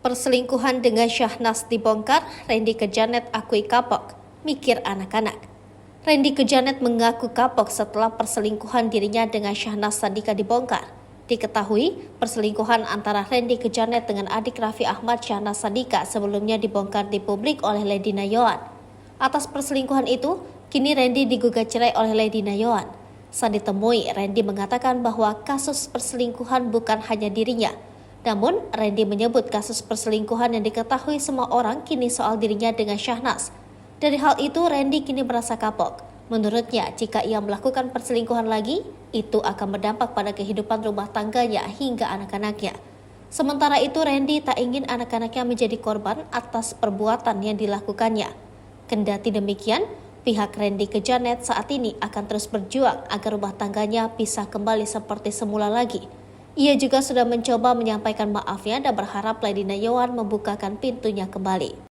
Perselingkuhan dengan Syahnas dibongkar, Randy ke Janet akui kapok, mikir anak-anak. Randy ke Janet mengaku kapok setelah perselingkuhan dirinya dengan Syahnas Sadiqah dibongkar. Diketahui, perselingkuhan antara Randy ke Janet dengan adik Raffi Ahmad Syahnas Sadiqah sebelumnya dibongkar di publik oleh Lady Nayoan. Atas perselingkuhan itu, kini Randy digugat cerai oleh Lady Nayoan. Saat ditemui, Randy mengatakan bahwa kasus perselingkuhan bukan hanya dirinya. Namun, Randy menyebut kasus perselingkuhan yang diketahui semua orang kini soal dirinya dengan Syahnas. Dari hal itu, Randy kini merasa kapok. Menurutnya, jika ia melakukan perselingkuhan lagi, itu akan berdampak pada kehidupan rumah tangganya hingga anak-anaknya. Sementara itu, Randy tak ingin anak-anaknya menjadi korban atas perbuatan yang dilakukannya. Kendati demikian, pihak Randy ke Janet saat ini akan terus berjuang agar rumah tangganya bisa kembali seperti semula lagi. Ia juga sudah mencoba menyampaikan maafnya dan berharap Lady Nayoan membukakan pintunya kembali.